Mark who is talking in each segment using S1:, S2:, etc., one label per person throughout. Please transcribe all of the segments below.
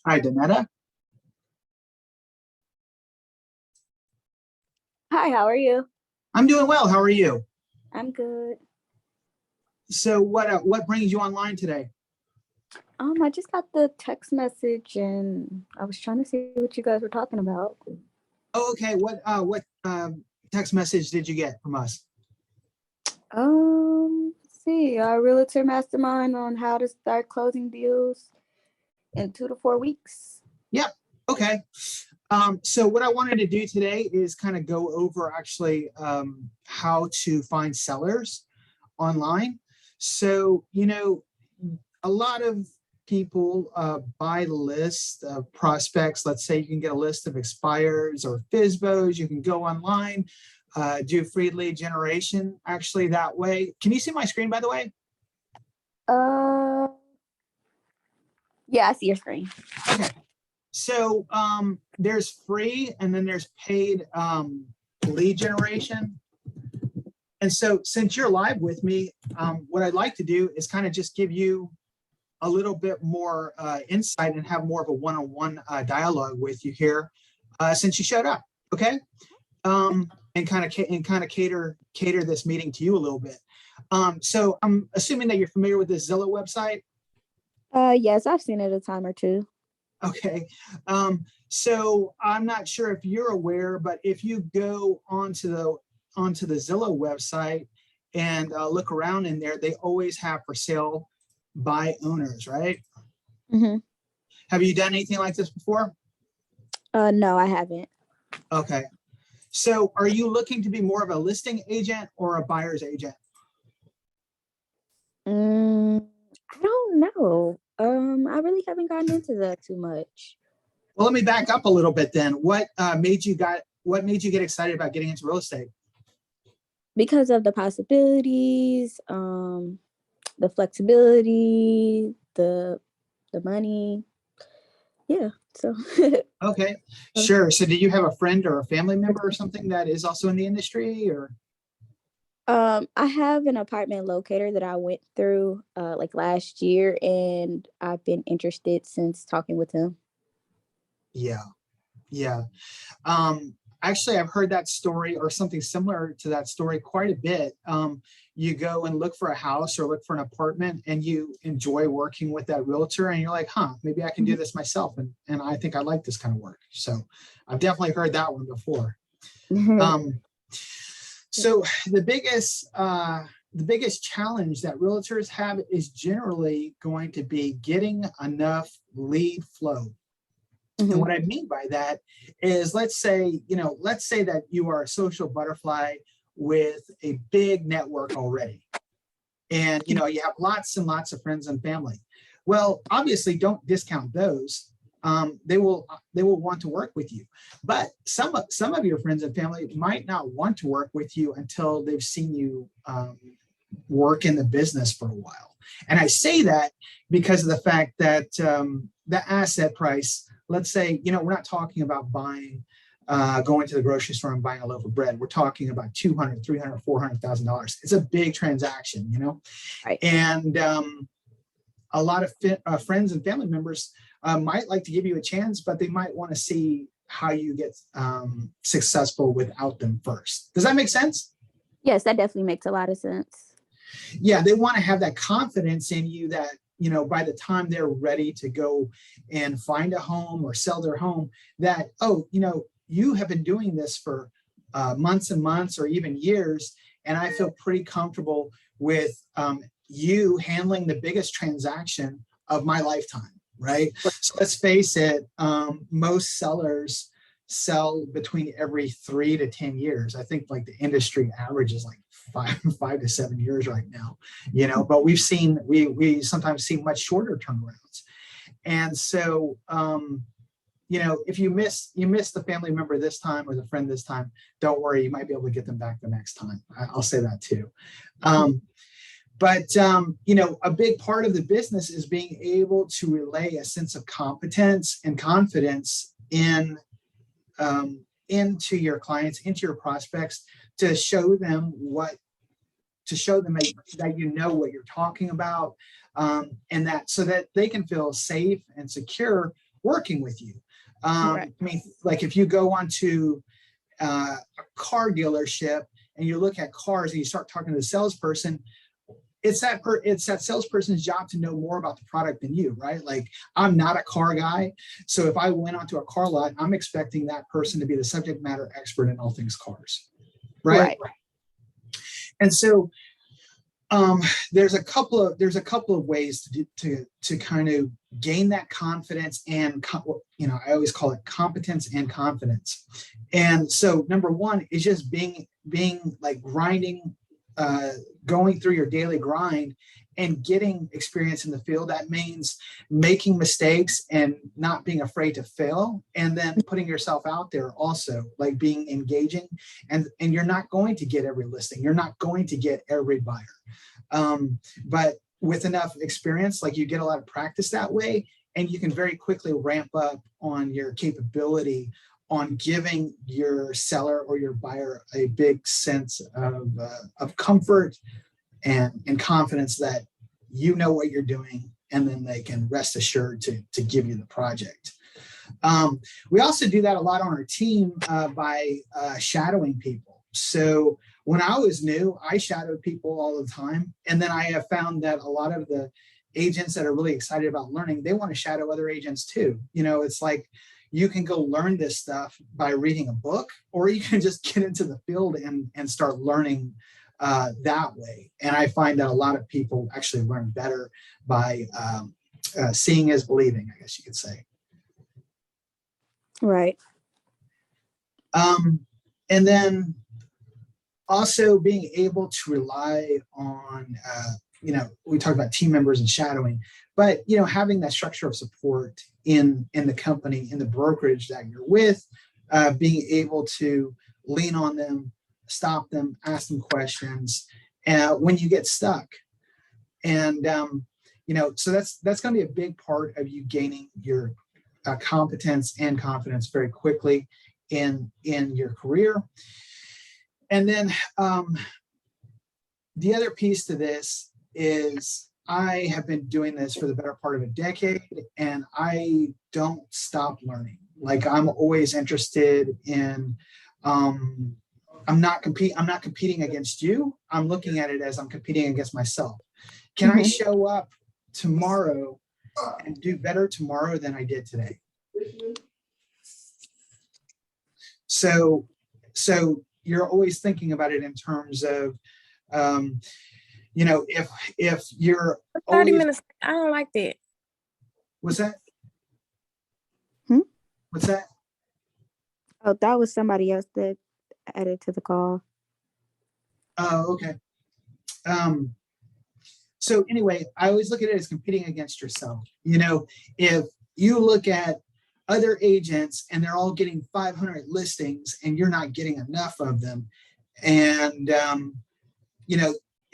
S1: Hi, Danetta.
S2: Hi, how are you?
S1: I'm doing well. How are you?
S2: I'm good.
S1: So what brings you online today?
S2: I just got the text message and I was trying to see what you guys were talking about.
S1: Oh, okay. What text message did you get from us?
S2: Let's see, our realtor mastermind on how to start closing deals in 2 to 4 weeks.
S1: Yep. Okay. So what I wanted to do today is kind of go over actually how to find sellers online. So, a lot of people buy lists of prospects. Let's say you can get a list of expires or FISBOs. You can go online, do free lead generation actually that way. Can you see my screen, by the way?
S2: Uh, yeah, I see your screen.
S1: Okay. So there's free and then there's paid lead generation. And so since you're live with me, what I'd like to do is kind of just give you a little bit more insight and have more of a one-on-one dialogue with you here since you showed up, okay? And kind of cater this meeting to you a little bit. So I'm assuming that you're familiar with this Zillow website.
S2: Yes, I've seen it a time or two.
S1: Okay. So I'm not sure if you're aware, but if you go onto the Zillow website and look around in there, they always have for sale by owners, right?
S2: Mm-hmm.
S1: Have you done anything like this before?
S2: No, I haven't.
S1: Okay. So are you looking to be more of a listing agent or a buyer's agent?
S2: I don't know. I really haven't gotten into that too much.
S1: Well, let me back up a little bit then. What made you get excited about getting into real estate?
S2: Because of the possibilities, the flexibility, the money. Yeah. So
S1: Okay, sure. So do you have a friend or a family member or something that is also in the industry, or?
S2: I have an apartment locator that I went through like last year, and I've been interested since talking with him.
S1: Yeah, yeah. Actually, I've heard that story or something similar to that story quite a bit. You go and look for a house or look for an apartment and you enjoy working with that realtor and you're like, huh, maybe I can do this myself. And I think I like this kind of work. So I've definitely heard that one before. So the biggest challenge that realtors have is generally going to be getting enough lead flow. And what I mean by that is, let's say that you are a social butterfly with a big network already. And, you have lots and lots of friends and family. Well, obviously don't discount those. They will want to work with you. But some of your friends and family might not want to work with you until they've seen you work in the business for a while. And I say that because of the fact that the asset price, let's say, we're not talking about buying, going to the grocery store and buying a loaf of bread. We're talking about $200,000, $300,000, $400,000. It's a big transaction,
S2: Right.
S1: And a lot of friends and family members might like to give you a chance, but they might want to see how you get successful without them first. Does that make sense?
S2: Yes, that definitely makes a lot of sense.
S1: Yeah, they want to have that confidence in you that, by the time they're ready to go and find a home or sell their home, that, oh, you have been doing this for months and months or even years. And I feel pretty comfortable with you handling the biggest transaction of my lifetime, right? So let's face it, most sellers sell between every 3 to 10 years. I think like the industry average is like 5 to 7 years right now, but we sometimes see much shorter turnarounds. And so, if you miss the family member this time or the friend this time, don't worry, you might be able to get them back the next time. I'll say that too. But a big part of the business is being able to relay a sense of competence and confidence into your clients, into your prospects, to show them that you know what you're talking about, and that so that they can feel safe and secure working with you.
S2: Right.
S1: I mean, like if you go onto a car dealership and you look at cars and you start talking to the salesperson, it's that salesperson's job to know more about the product than you, right? Like I'm not a car guy, so if I went onto a car lot, I'm expecting that person to be the subject matter expert in all things cars, right?
S2: Right.
S1: And so there's a couple of ways to kind of gain that confidence and I always call it competence and confidence. And so number one is just being like grinding, going through your daily grind and getting experience in the field. That means making mistakes and not being afraid to fail, and then putting yourself out there also, like being engaging. And you're not going to get every listing, you're not going to get every buyer, but with enough experience, like you get a lot of practice that way, and you can very quickly ramp up on your capability on giving your seller or your buyer a big sense of comfort and confidence that you know what you're doing, and then they can rest assured to give you the project. We also do that a lot on our team by shadowing people. So when I was new, I shadowed people all the time. And then I have found that a lot of the agents that are really excited about learning, they want to shadow other agents too. It's like you can go learn this stuff by reading a book, or you can just get into the field and start learning that way. And I find that a lot of people actually learn better by seeing is believing, I guess you could say.
S2: Right.
S1: And then also being able to rely on, we talk about team members and shadowing, but, having that structure of support in the company, in the brokerage that you're with, being able to lean on them, stop them, ask them questions when you get stuck. And, so that's going to be a big part of you gaining your competence and confidence very quickly in your career. And then the other piece to this is I have been doing this for the better part of a decade, and I don't stop learning. Like I'm always interested in, I'm not competing against you. I'm looking at it as I'm competing against myself. Can I show up tomorrow and do better tomorrow than I did today? So you're always thinking about it in terms of, if you're
S3: 30 minutes, I don't like that.
S1: What's that?
S2: Hmm?
S1: What's that?
S2: Oh, that was somebody else that added to the call.
S1: Oh, okay. So anyway, I always look at it as competing against yourself. If you look at other agents and they're all getting 500 listings and you're not getting enough of them, and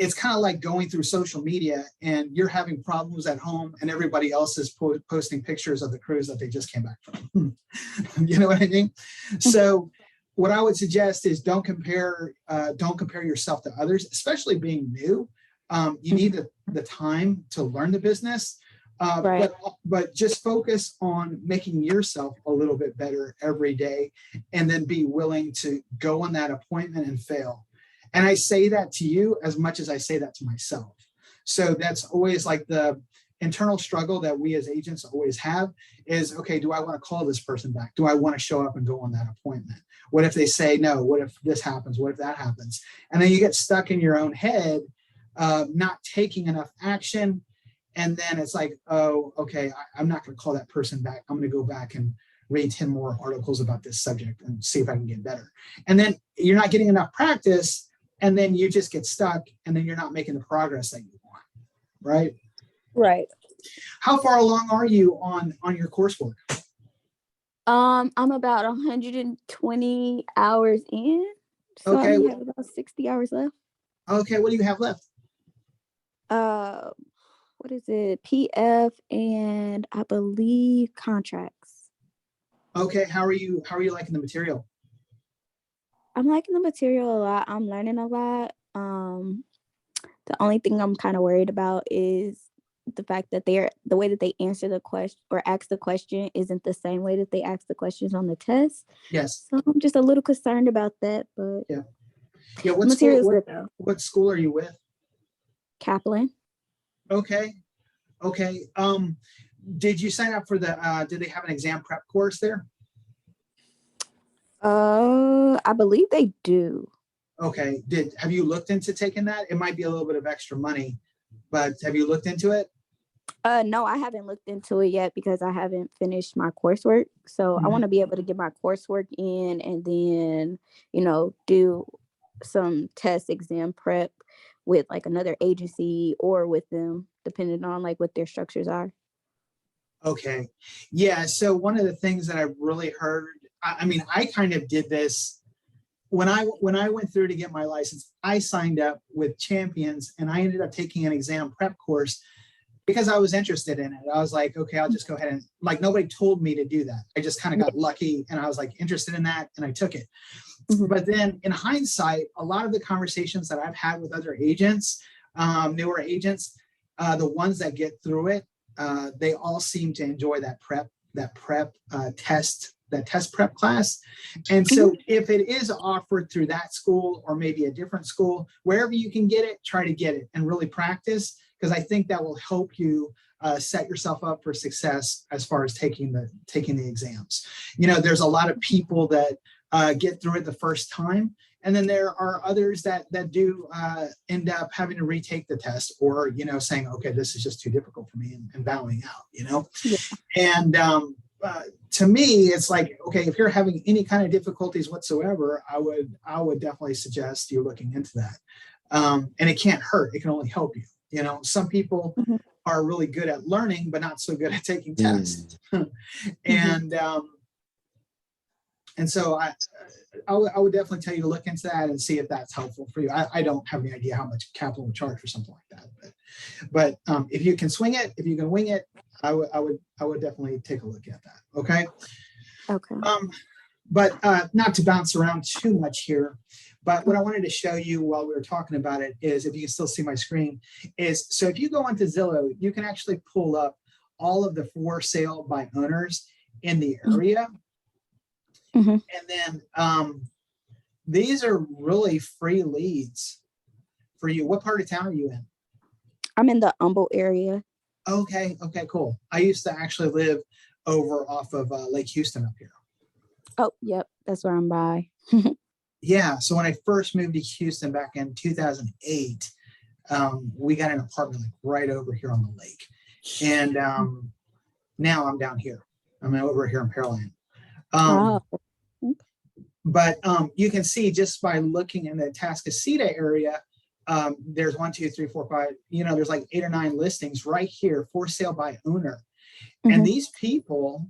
S1: it's kind of like going through social media and you're having problems at home and everybody else is posting pictures of the cruise that they just came back from. You know what I mean? So what I would suggest is don't compare yourself to others, especially being new. You need the time to learn the business,
S2: Right.
S1: but just focus on making yourself a little bit better every day, and then be willing to go on that appointment and fail. And I say that to you as much as I say that to myself. So that's always like the internal struggle that we as agents always have is, okay, do I want to call this person back? Do I want to show up and go on that appointment? What if they say no? What if this happens? What if that happens? And then you get stuck in your own head, not taking enough action. And then it's like, oh, okay, I'm not going to call that person back. I'm going to go back and read 10 more articles about this subject and see if I can get better. And then you're not getting enough practice, and then you just get stuck, and then you're not making the progress that you want, right?
S2: Right.
S1: How far along are you on your coursework?
S2: I'm about 120 hours in, so
S1: Okay.
S2: I only have about 60 hours left.
S1: Okay, what do you have left?
S2: What is it? PF and I believe contracts.
S1: Okay, how are you liking the material?
S2: I'm liking the material a lot. I'm learning a lot. The only thing I'm kind of worried about is the fact that the way that they answer the question or ask the question isn't the same way that they ask the questions on the test.
S1: Yes.
S2: So I'm just a little concerned about that, but
S1: Yeah.
S2: the material's good though.
S1: What school are you with?
S2: Kaplan.
S1: Okay. Okay. Did you sign up for did they have an exam prep course there?
S2: I believe they do.
S1: Okay. Have you looked into taking that? It might be a little bit of extra money, but have you looked into it?
S2: No, I haven't looked into it yet because I haven't finished my coursework. So I want to be able to get my coursework in and then, do some test exam prep with like another agency or with them, depending on like what their structures are.
S1: Okay. Yeah. So one of the things that I've really heard, I mean, I kind of did this when I went through to get my license. I signed up with Champions and I ended up taking an exam prep course because I was interested in it. I was like, okay, I'll just go ahead and like, nobody told me to do that. I just kind of got lucky and I was like interested in that and I took it. But then in hindsight, a lot of the conversations that I've had with other agents, newer agents, the ones that get through it, they all seem to enjoy that test prep class. And so if it is offered through that school or maybe a different school, wherever you can get it, try to get it and really practice, because I think that will help you set yourself up for success as far as taking the exams. There's a lot of people that get through it the first time. And then there are others that do end up having to retake the test or, saying, okay, this is just too difficult for me and bowing out,
S2: Yeah.
S1: And to me, it's like, okay, if you're having any kind of difficulties whatsoever, I would definitely suggest you looking into that. And it can't hurt. It can only help you. Some people are really good at learning, but not so good at taking tests. And so I would definitely tell you to look into that and see if that's helpful for you. I don't have any idea how much capital would charge for something like that, but if you can swing it, if you can wing it, I would definitely take a look at that. Okay.
S2: Okay.
S1: But not to bounce around too much here, but what I wanted to show you while we were talking about it is, if you can still see my screen, is so if you go onto Zillow, you can actually pull up all of the for sale by owners in the area. And then these are really free leads for you. What part of town are you in?
S2: I'm in the Humble area.
S1: Okay, cool. I used to actually live over off of Lake Houston up here.
S2: Oh, yep, that's where I'm by.
S1: Yeah, so when I first moved to Houston back in 2008, we got an apartment like right over here on the lake. And now I'm down here. I'm over here in Pearland. But you can see just by looking in the Atascocita area, there's 1, 2, 3, 4, 5, there's like 8 or 9 listings right here for sale by owner. And these people,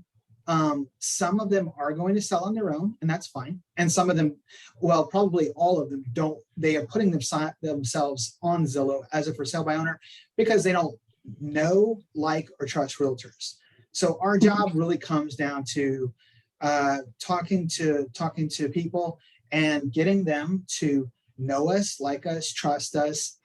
S1: some of them are going to sell on their own, and that's fine. And some of them, well, probably all of them don't. They are putting themselves on Zillow as a for sale by owner because they don't know, like, or trust realtors. So our job really comes down to talking to people and getting them to know us, like us, trust us,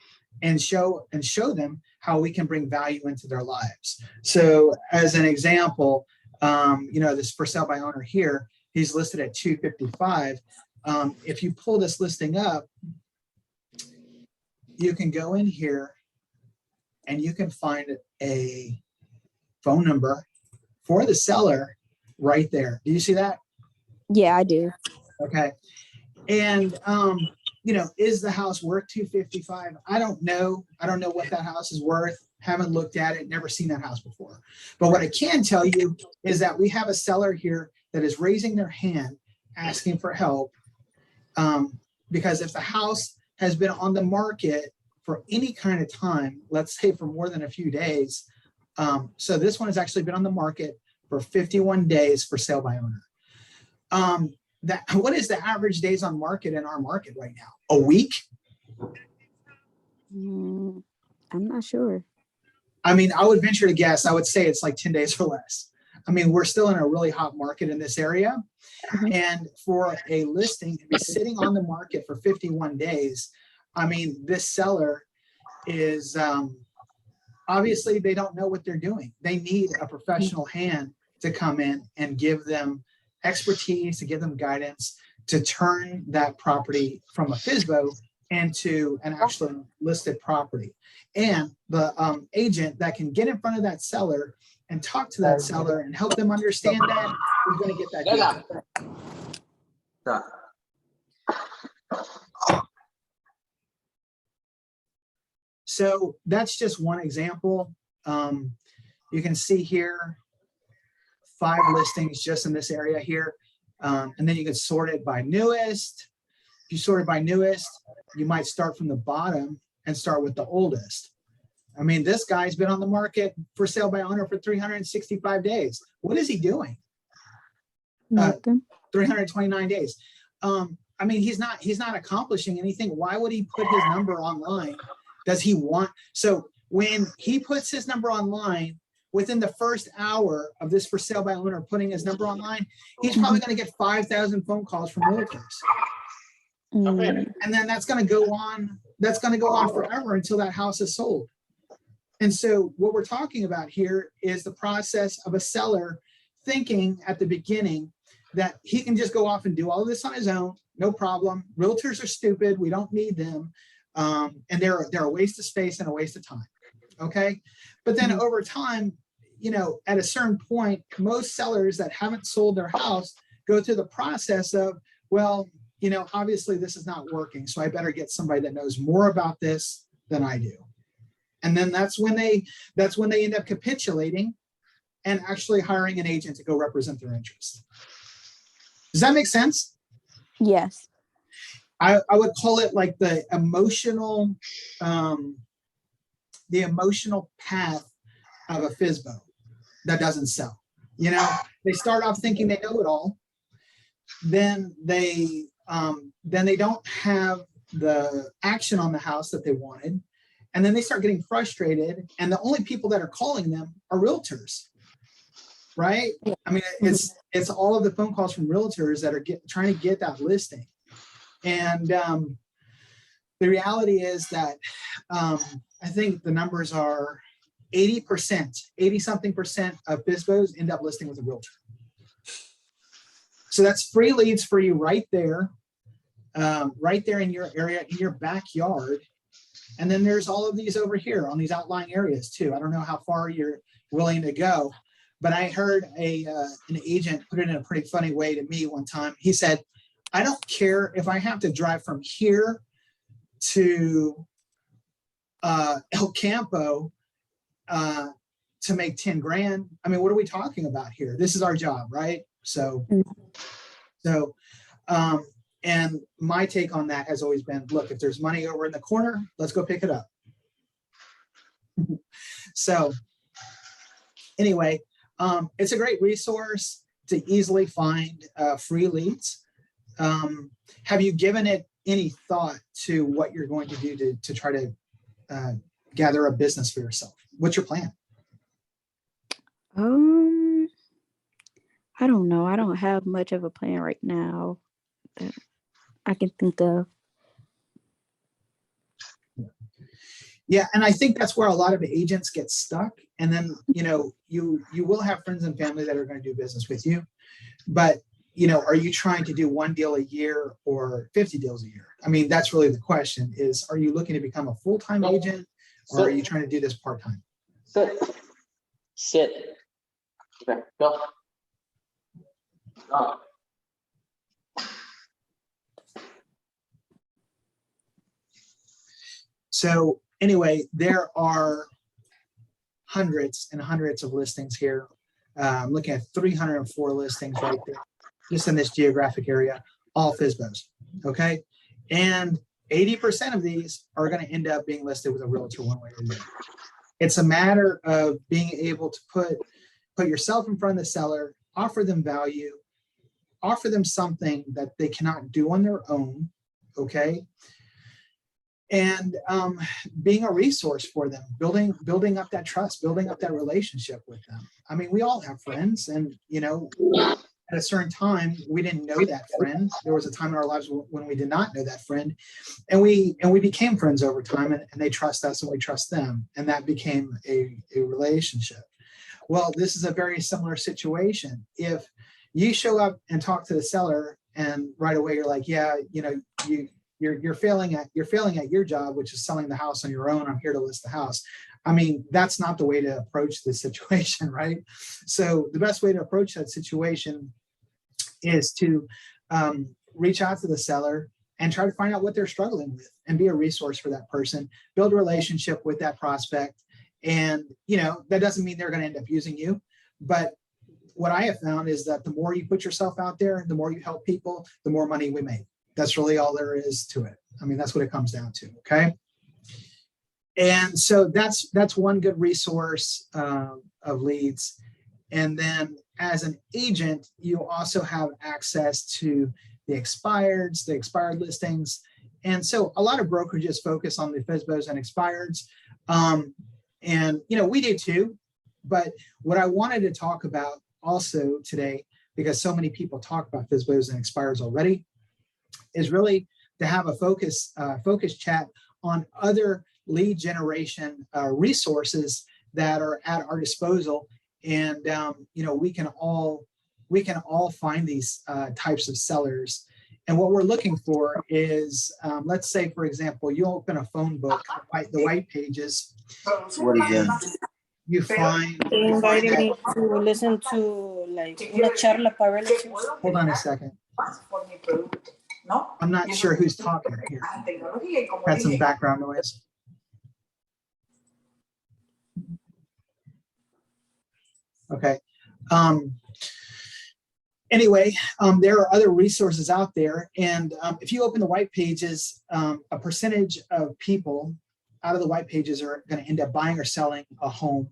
S1: and show them how we can bring value into their lives. So as an example, this for sale by owner here, he's listed at $255. If you pull this listing up, you can go in here and you can find a phone number for the seller right there. Do you see that?
S2: Yeah, I do.
S1: Okay. And, is the house worth $255? I don't know. I don't know what that house is worth. Haven't looked at it, never seen that house before. But what I can tell you is that we have a seller here that is raising their hand, asking for help. Because if the house has been on the market for any kind of time, let's say for more than a few days. So this one has actually been on the market for 51 days for sale by owner. What is the average days on market in our market right now? A week?
S2: I'm not sure.
S1: I mean, I would venture to guess. I would say it's like 10 days or less. I mean, we're still in a really hot market in this area. And for a listing to be sitting on the market for 51 days, I mean, this seller is obviously they don't know what they're doing. They need a professional hand to come in and give them expertise, to give them guidance, to turn that property from a FSBO into an actually listed property. And the agent that can get in front of that seller and talk to that seller and help them understand that is going to get that deal. So that's just one example. You can see here 5 listings just in this area here. And then you can sort it by newest. If you sort it by newest, you might start from the bottom and start with the oldest. I mean, this guy's been on the market for sale by owner for 365 days. What is he doing?
S2: Nothing.
S1: 329 days. I mean, he's not accomplishing anything. Why would he put his number online? Does he want? So when he puts his number online, within the first hour of this for sale by owner putting his number online, he's probably going to get 5,000 phone calls from realtors. And then that's going to go on. That's going to go on forever until that house is sold. And so what we're talking about here is the process of a seller thinking at the beginning that he can just go off and do all of this on his own, no problem. Realtors are stupid. We don't need them. And they're a waste of space and a waste of time. Okay. But then over time, you know, at a certain point, most sellers that haven't sold their house go through the process of, well, you know, obviously this is not working. So I better get somebody that knows more about this than I do. And then that's when they end up capitulating and actually hiring an agent to go represent their interests. Does that make sense?
S2: Yes.
S1: I would call it like the emotional path of a FSBO that doesn't sell. You know, they start off thinking they know it all. Then they don't have the action on the house that they wanted. And then they start getting frustrated. And the only people that are calling them are realtors, right? I mean, it's all of the phone calls from realtors that are trying to get that listing. And the reality is that I think the numbers are 80-something% of FSBOs end up listing with a realtor. So that's free leads for you right there in your area, in your backyard. And then there's all of these over here on these outlying areas too. I don't know how far you're willing to go, but I heard an agent put it in a pretty funny way to me one time. He said, I don't care if I have to drive from here to El Campo to make 10 grand. I mean, what are we talking about here? This is our job, right? So, and my take on that has always been, look, if there's money over in the corner, let's go pick it up. So anyway, it's a great resource to easily find free leads. Have you given it any thought to what you're going to do to try to gather a business for yourself? What's your plan?
S2: I don't know. I don't have much of a plan right now that I can think of.
S1: Yeah, and I think that's where a lot of agents get stuck. And then, you know, you will have friends and family that are going to do business with you, but you know, are you trying to do 1 deal a year or 50 deals a year? I mean, that's really the question is, are you looking to become a full-time agent or are you trying to do this part-time?
S4: Sit. Okay, go.
S1: So anyway, there are hundreds and hundreds of listings here. I'm looking at 304 listings right there, just in this geographic area, all FSBOs, okay? And 80% of these are gonna end up being listed with a realtor one way or the other. It's a matter of being able to put yourself in front of the seller, offer them value, offer them something that they cannot do on their own, okay? And being a resource for them, building up that trust, building up that relationship with them. I mean, we all have friends and, you know, at a certain time, we didn't know that friend. There was a time in our lives when we did not know that friend, and we became friends over time, and they trust us and we trust them, and that became a relationship. Well, this is a very similar situation. If you show up and talk to the seller, and right away you're like, yeah, you're failing at your job, which is selling the house on your own. I'm here to list the house. I mean, that's not the way to approach the situation, right? So the best way to approach that situation is to reach out to the seller and try to find out what they're struggling with and be a resource for that person, build a relationship with that prospect. And, that doesn't mean they're going to end up using you. But what I have found is that the more you put yourself out there, the more you help people, the more money we make. That's really all there is to it. I mean, that's what it comes down to. Okay. And so that's one good resource of leads. And then as an agent, you also have access to the expired listings. And so a lot of brokerages focus on the FSBOs and expireds. And, we do too. But what I wanted to talk about also today, because so many people talk about FSBOs and expireds already, is really to have a focus chat on other lead generation resources that are at our disposal. And, we can all find these types of sellers. And what we're looking for is, let's say, for example, you open a phone book, the white pages.
S5: What again?
S1: You find.
S3: They invited me to listen to like una charla para realtors.
S1: Hold on a second. I'm not sure who's talking here. Got some background noise. Okay. Anyway, there are other resources out there. And if you open the white pages, a percentage of people out of the white pages are going to end up buying or selling a home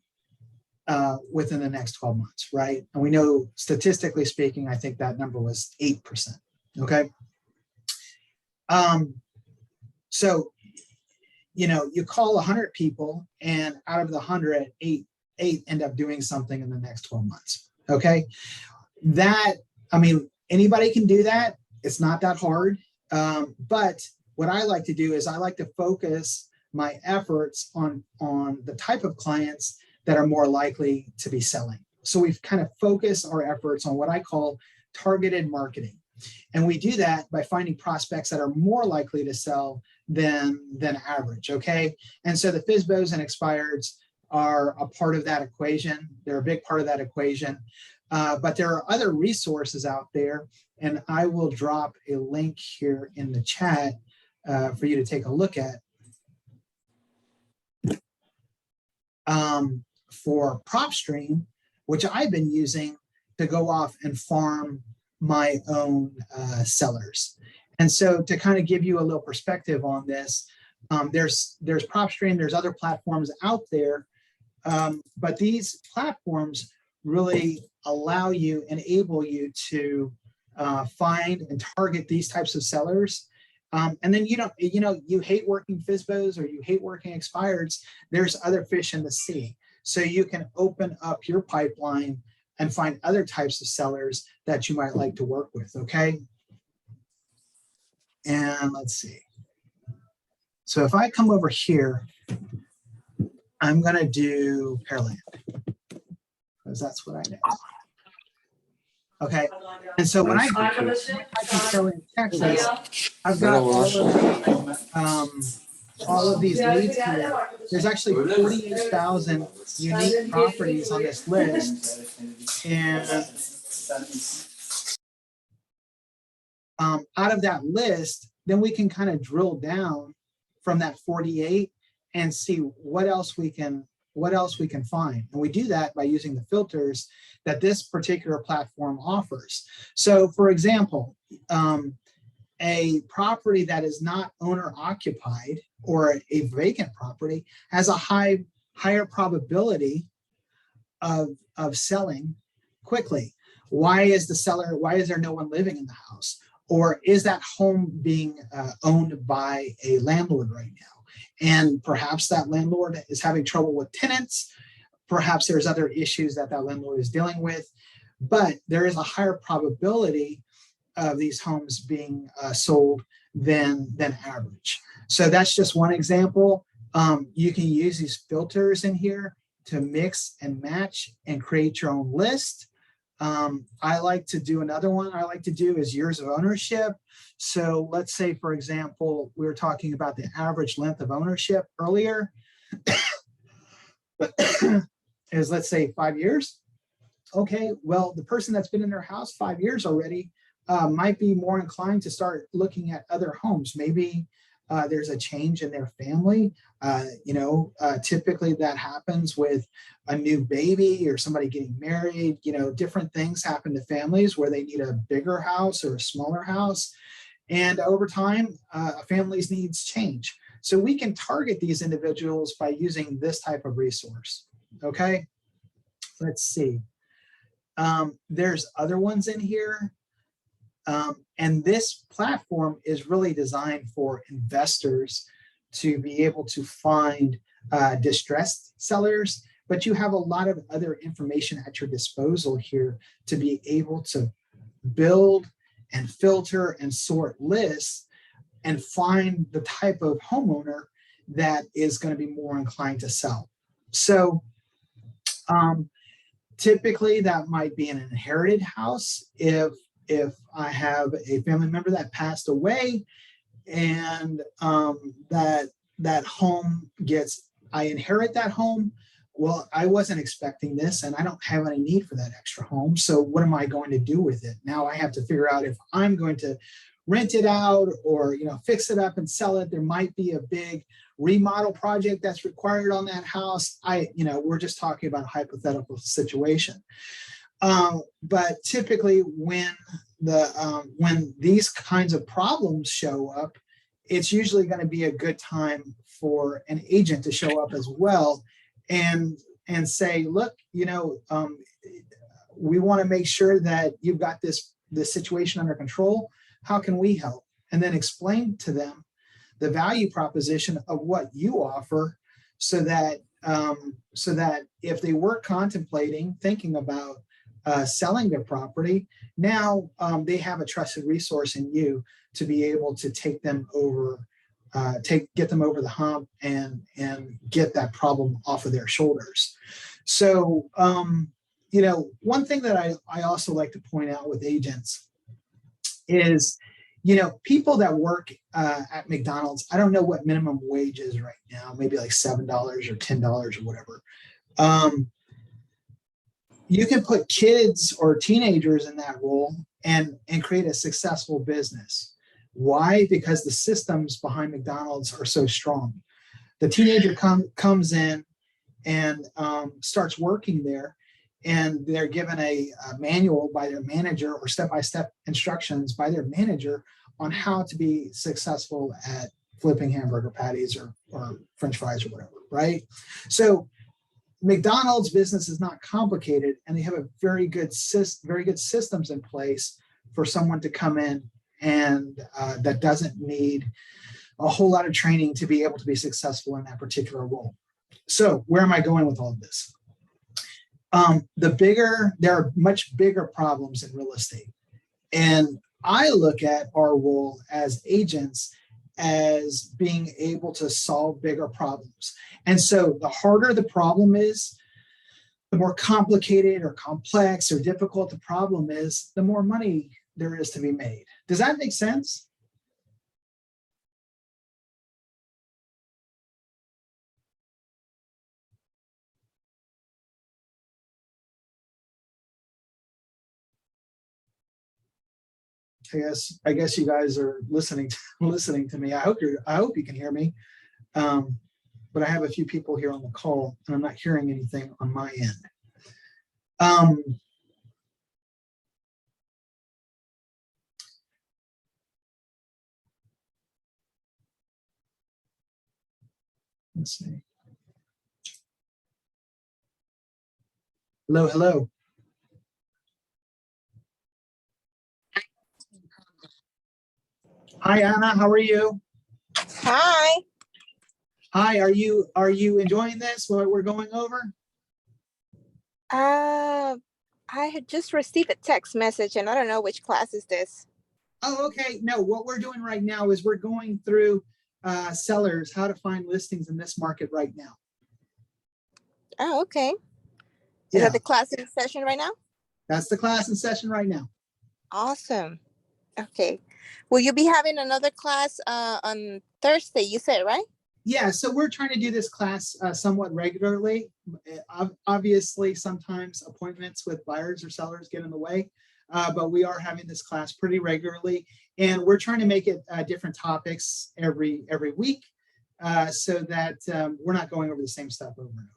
S1: within the next 12 months, right? And we know, statistically speaking, I think that number was 8%. Okay. So, you call 100 people, and out of the 100, eight end up doing something in the next 12 months. Okay. Anybody can do that. It's not that hard. But what I like to do is I like to focus my efforts on the type of clients that are more likely to be selling. So we've kind of focused our efforts on what I call targeted marketing. And we do that by finding prospects that are more likely to sell than average, okay? And so the FSBOs and expireds are a part of that equation. They're a big part of that equation. But there are other resources out there, and I will drop a link here in the chat for you to take a look at. For PropStream, which I've been using to go off and farm my own sellers. And so to kind of give you a little perspective on this, there's PropStream, there's other platforms out there, but these platforms really enable you to find and target these types of sellers. And then you hate working FSBOs or you hate working expireds, there's other fish in the sea. So you can open up your pipeline and find other types of sellers that you might like to work with, okay? And let's see. So if I come over here, I'm gonna do Pearland, because that's what I know. Okay, and so when I go in Texas, I've got all of these leads here. There's actually 48,000 unique properties on this list, and out of that list, then we can kind of drill down from that 48 and see what else we can find. And we do that by using the filters that this particular platform offers. So for example, a property that is not owner occupied or a vacant property has a higher probability of selling quickly. Why is there no one living in the house? Or is that home being owned by a landlord right now? And perhaps that landlord is having trouble with tenants. Perhaps there's other issues that landlord is dealing with. but there is a higher probability of these homes being sold than average. So that's just one example. You can use these filters in here to mix and match and create your own list. I like to do another one I like to do is years of ownership. So let's say, for example, we were talking about the average length of ownership earlier. Is, let's say, 5 years. Okay, well, the person that's been in their house 5 years already might be more inclined to start looking at other homes. Maybe there's a change in their family. Typically that happens with a new baby or somebody getting married. Different things happen to families where they need a bigger house or a smaller house. And over time, a family's needs change. So we can target these individuals by using this type of resource. Okay, let's see. There's other ones in here. And this platform is really designed for investors to be able to find distressed sellers, but you have a lot of other information at your disposal here to be able to build and filter and sort lists and find the type of homeowner that is going to be more inclined to sell. So typically that might be an inherited house. If I have a family member that passed away and that home I inherit that home, well, I wasn't expecting this and I don't have any need for that extra home. So what am I going to do with it? Now I have to figure out if I'm going to rent it out or, fix it up and sell it. There might be a big remodel project that's required on that house. We're just talking about a hypothetical situation. But typically when these kinds of problems show up, it's usually going to be a good time for an agent to show up as well and say, look, we want to make sure that you've got this situation under control. How can we help? And then explain to them the value proposition of what you offer so that if they were contemplating, thinking about selling their property, now they have a trusted resource in you to be able to take them over, get them over the hump and get that problem off of their shoulders. So, one thing that I also like to point out with agents is, people that work at McDonald's, I don't know what minimum wage is right now, maybe like $7 or $10 or whatever. You can put kids or teenagers in that role and create a successful business. Why? Because the systems behind McDonald's are so strong. The teenager comes in and starts working there, and they're given a manual by their manager or step-by-step instructions by their manager on how to be successful at flipping hamburger patties or French fries or whatever, right? So McDonald's business is not complicated, and they have a very good systems in place for someone to come in and that doesn't need a whole lot of training to be able to be successful in that particular role. So where am I going with all of this? There are much bigger problems in real estate. And I look at our role as agents as being able to solve bigger problems. And so the harder the problem is, the more complicated or complex or difficult the problem is, the more money there is to be made. Does that make sense? I guess you guys are listening to me. I hope you can hear me. But I have a few people here on the call and I'm not hearing anything on my end. Let's see. Hello. Hi, Anna. How are you?
S5: Hi.
S1: Hi. Are you enjoying this? What we're going over?
S5: I I had just received a text message and I don't know which class is this.
S1: Oh, okay. No, what we're doing right now is we're going through sellers, how to find listings in this market right now.
S5: Oh, okay. Is
S1: Yeah,
S5: that the class in session right now?
S1: that's the class in session right now.
S5: Awesome. Okay. Will you be having another class on Thursday, you said, right?
S1: Yeah, so we're trying to do this class somewhat regularly. Obviously, sometimes appointments with buyers or sellers get in the way, but we are having this class pretty regularly, and we're trying to make it different topics every week, so that we're not going over the same stuff over and over.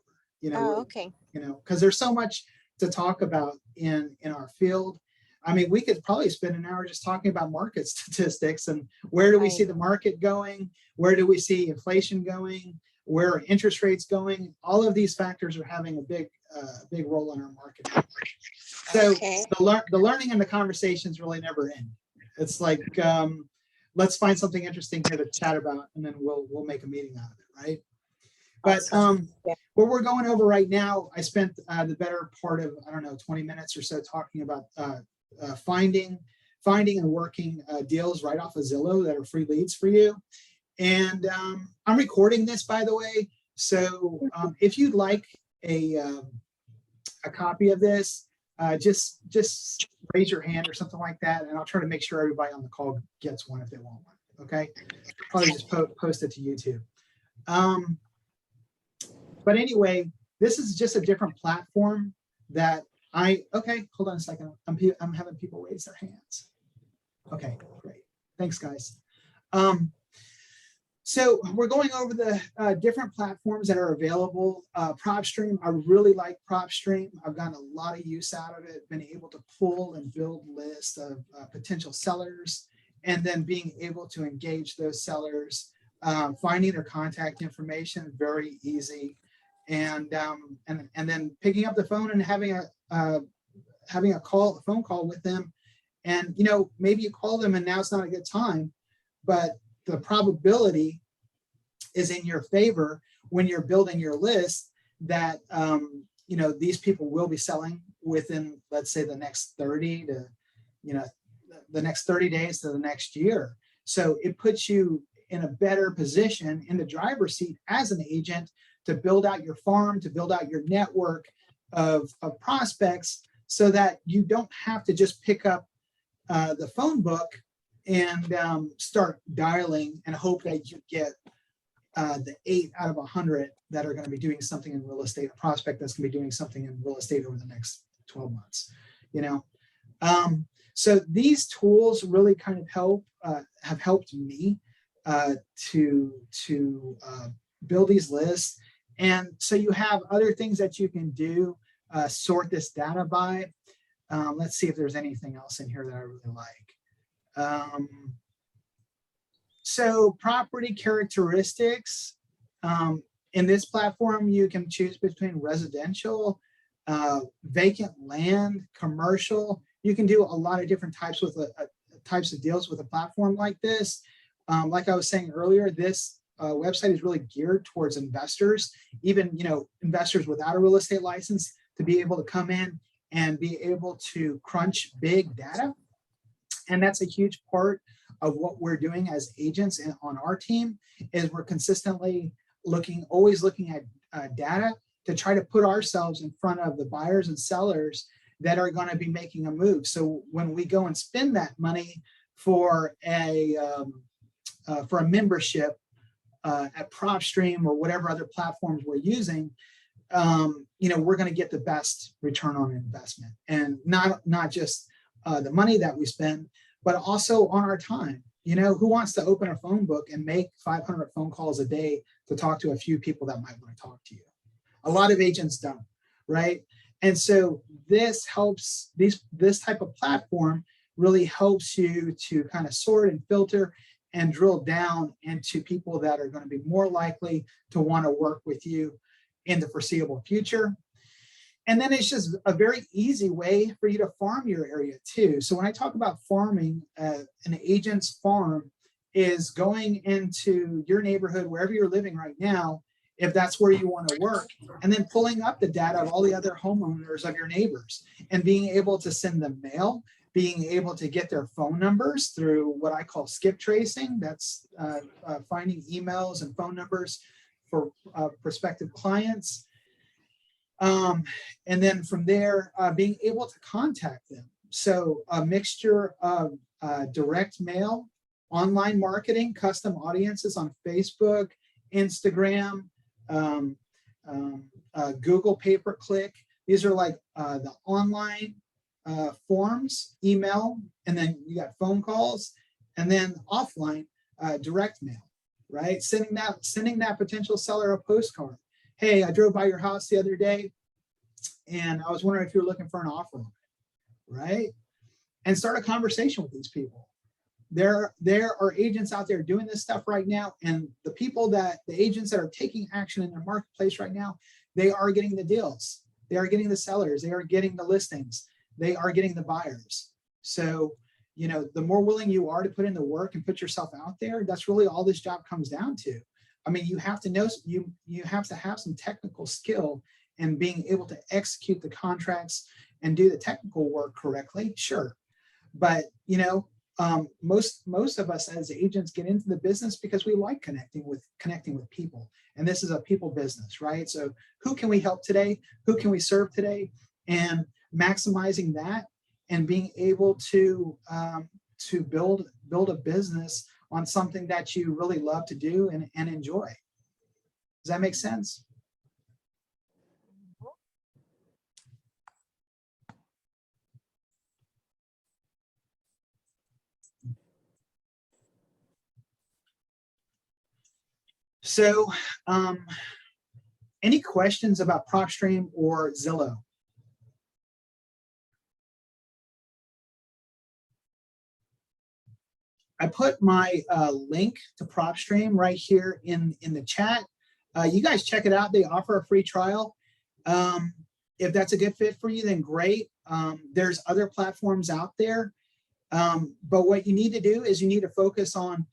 S1: You know,
S5: okay.
S1: You know, because there's so much to talk about in our field. I mean, we could probably spend an hour just talking about market statistics and where do we see the market going? Where do we see inflation going? Where are interest rates going? All of these factors are having a big role in our market. So the learning and the conversations really never end. It's like, let's find something interesting here to chat about, and then we'll make a meeting out of it, right? But what we're going over right now, I spent the better part of, I don't know, 20 minutes or so talking about finding and working deals right off of Zillow that are free leads for you. And I'm recording this, by the way. So if you'd like a copy of this, just raise your hand or something like that, and I'll try to make sure everybody on the call gets one if they want one. Okay, probably just post it to YouTube. But anyway, this is just a different platform that okay, hold on a second. I'm having people raise their hands. Okay, great. Thanks, guys. So we're going over the different platforms that are available. PropStream, I really like PropStream. I've gotten a lot of use out of it, been able to pull and build lists of potential sellers, and then being able to engage those sellers, finding their contact information, very easy. And then picking up the phone and having a phone call with them. And, you know, maybe you call them and now it's not a good time, but the probability is in your favor when you're building your list that, you know, these people will be selling within, let's say, the next 30 to, you know, the next 30 days to the next year. So it puts you in a better position in the driver's seat as an agent to build out your farm, to build out your network of prospects, so that you don't have to just pick up the phone book and start dialing and hope that you get the 8 out of 100 that are going to be doing something in real estate, a prospect that's going to be doing something in real estate over the next 12 months, you know. So these tools really kind of have helped me to build these lists. And so you have other things that you can do, sort this data by. Let's see if there's anything else in here that I really like. So property characteristics. In this platform, you can choose between residential, vacant land, commercial. You can do a lot of different types of deals with a platform like this. Like I was saying earlier, this website is really geared towards investors, even, you know, investors without a real estate license, to be able to come in and be able to crunch big data. And that's a huge part of what we're doing as agents and on our team, is we're consistently always looking at data to try to put ourselves in front of the buyers and sellers that are going to be making a move. So when we go and spend that money for a membership at PropStream or whatever other platforms we're using, you know, we're going to get the best return on investment, and not just the money that we spend, but also on our time. You know, who wants to open a phone book and make 500 phone calls a day to talk to a few people that might want to talk to you? A lot of agents don't, right? And so this helps, this type of platform really helps you to kind of sort and filter and drill down into people that are going to be more likely to want to work with you in the foreseeable future. And then it's just a very easy way for you to farm your area too. So when I talk about farming, an agent's farm is going into your neighborhood, wherever you're living right now, if that's where you want to work, and then pulling up the data of all the other homeowners of your neighbors and being able to send them mail, being able to get their phone numbers through what I call skip tracing. That's finding emails and phone numbers for prospective clients. And then from there, being able to contact them. So a mixture of direct mail, online marketing, custom audiences on Facebook, Instagram, Google pay-per-click. These are like the online forms, email, and then you got phone calls, and then offline direct mail, right? Sending that potential seller a postcard. Hey, I drove by your house the other day and I was wondering if you're looking for an offer, right? And start a conversation with these people. There are agents out there doing this stuff right now, and the agents that are taking action in their marketplace right now, they are getting the deals. They are getting the sellers. They are getting the listings. They are getting the buyers. So, you know, the more willing you are to put in the work and put yourself out there, that's really all this job comes down to. I mean, you have to know, you have to have some technical skill and being able to execute the contracts and do the technical work correctly, sure. But, you know, most of us as agents get into the business because we like connecting with people. And this is a people business, right? So who can we help today? Who can we serve today? And maximizing that and being able to build a business on something that you really love to do and enjoy. Does that make sense? So any questions about PropStream or Zillow? I put my link to PropStream right here in the chat. You guys check it out. They offer a free trial. If that's a good fit for you, then great. There's other platforms out there. But what you need to do is you need to focus on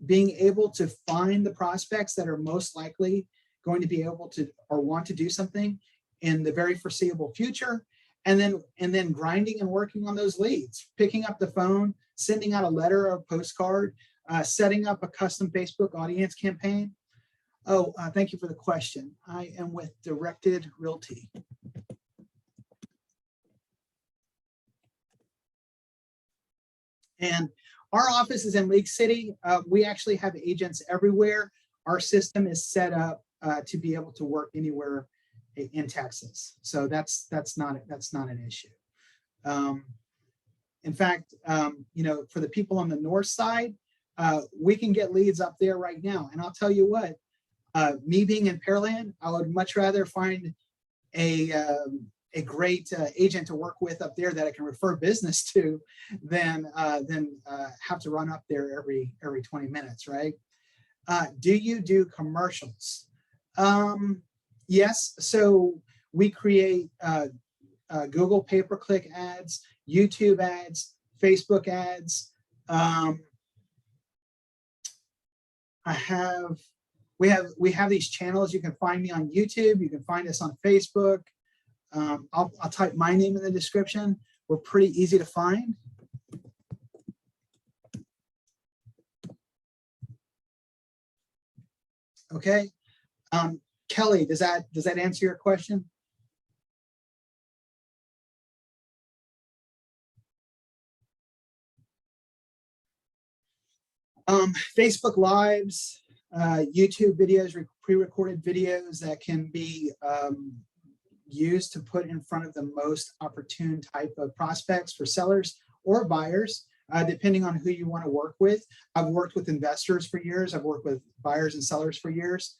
S1: being able to find the prospects that are most likely going to be able to or want to do something in the very foreseeable future, and then grinding and working on those leads, picking up the phone, sending out a letter or a postcard, setting up a custom Facebook audience campaign. Oh, thank you for the question. I am with Directed Realty. And our office is in League City. We actually have agents everywhere. Our system is set up to be able to work anywhere in Texas. So that's not an issue. In fact, you know, for the people on the north side, we can get leads up there right now. And I'll tell you what, me being in Pearland, I would much rather find a great agent to work with up there that I can refer business to than have to run up there every 20 minutes, right? Do you do commercials? Yes, so we create Google pay-per-click ads, YouTube ads, Facebook ads. We have these channels. You can find me on YouTube. You can find us on Facebook. I'll type my name in the description. We're pretty easy to find. Okay. Kelly, does that answer your question? Facebook Lives, YouTube videos, pre-recorded videos that can be used to put in front of the most opportune type of prospects for sellers or buyers, depending on who you want to work with. I've worked with investors for years. I've worked with buyers and sellers for years.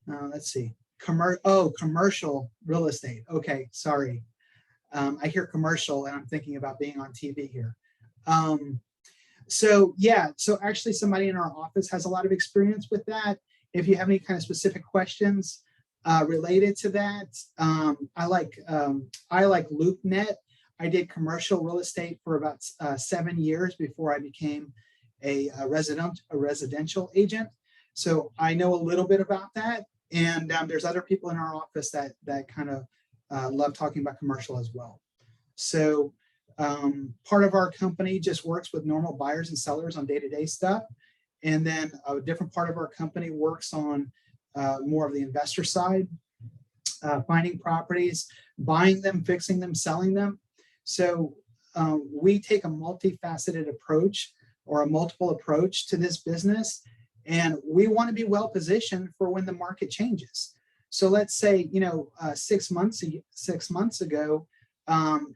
S1: Let's see. Commercial real estate. Okay, sorry. I hear commercial and I'm thinking about being on TV here. So yeah, so actually somebody in our office has a lot of experience with that. If you have any kind of specific questions related to that, I like LoopNet. I did commercial real estate for about 7 years before I became a residential agent. So I know a little bit about that. And there's other people in our office that kind of love talking about commercial as well. So part of our company just works with normal buyers and sellers on day-to-day stuff. And then a different part of our company works on more of the investor side, finding properties, buying them, fixing them, selling them. So we take a multifaceted approach or a multiple approach to this business. And we want to be well positioned for when the market changes. So let's say, 6 months ago,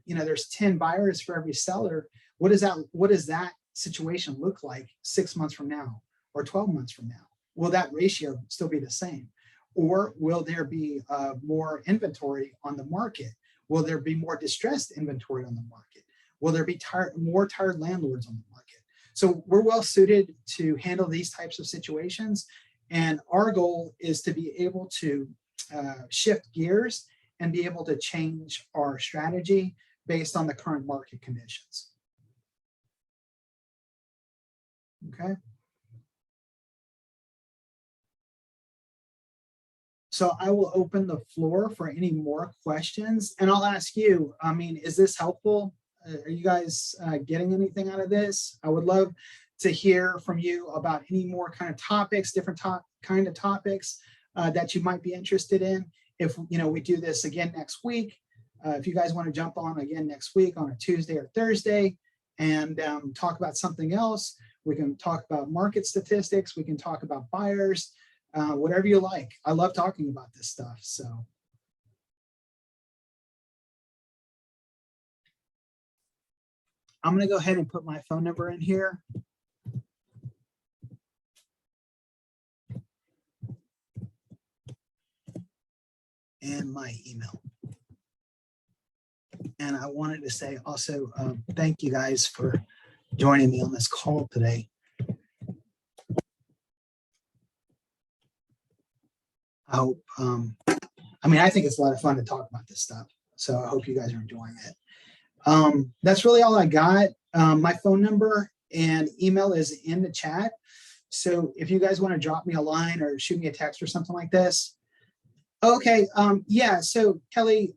S1: there's 10 buyers for every seller. What does that situation look like 6 months from now or 12 months from now? Will that ratio still be the same? Or will there be more inventory on the market? Will there be more distressed inventory on the market? Will there be more tired landlords on the market? So we're well suited to handle these types of situations. And our goal is to be able to shift gears and be able to change our strategy based on the current market conditions. Okay. So I will open the floor for any more questions, and I'll ask you, is this helpful? Are you guys getting anything out of this? I would love to hear from you about any more kind of topics, different kind of topics that you might be interested in. If we do this again next week, if you guys want to jump on again next week on a Tuesday or Thursday and talk about something else, we can talk about market statistics, we can talk about buyers, whatever you like. I love talking about this stuff. So. I'm going to go ahead and put my phone number in here. And my email. And I wanted to say also, thank you guys for joining me on this call today. I hope, I think it's a lot of fun to talk about this stuff. So I hope you guys are enjoying it. That's really all I got. My phone number and email is in the chat. So if you guys want to drop me a line or shoot me a text or something like this. Okay. Yeah. So Kelly,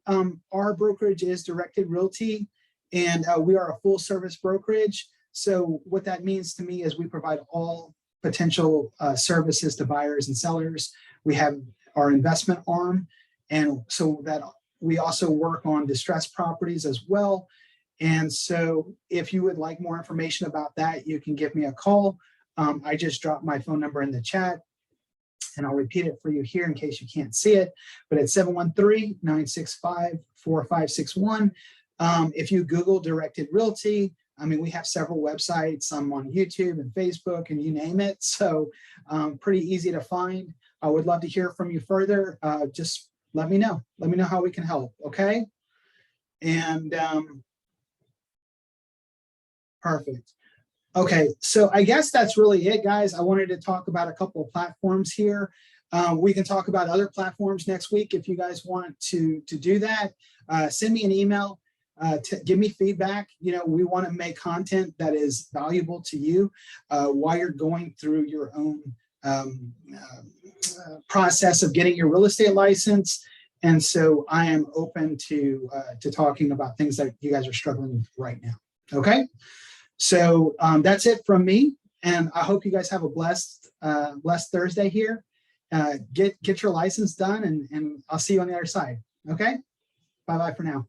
S1: our brokerage is Directed Realty, and we are a full service brokerage. So what that means to me is we provide all potential services to buyers and sellers. We have our investment arm, and so that we also work on distressed properties as well. And so if you would like more information about that, you can give me a call. I just dropped my phone number in the chat, and I'll repeat it for you here in case you can't see it, but it's 713-965-4561. If you Google Directed Realty, we have several websites. I'm on YouTube and Facebook and you name it. So pretty easy to find. I would love to hear from you further. Just let me know. Let me know how we can help. Okay. And perfect. Okay. So I guess that's really it, guys. I wanted to talk about a couple of platforms here. We can talk about other platforms next week if you guys want to do that. Send me an email. Give me feedback. We want to make content that is valuable to you while you're going through your own process of getting your real estate license. And so I am open to talking about things that you guys are struggling with right now. Okay. So that's it from me. And I hope you guys have a blessed Thursday here. Get your license done, and I'll see you on the other side. Okay. Bye-bye for now.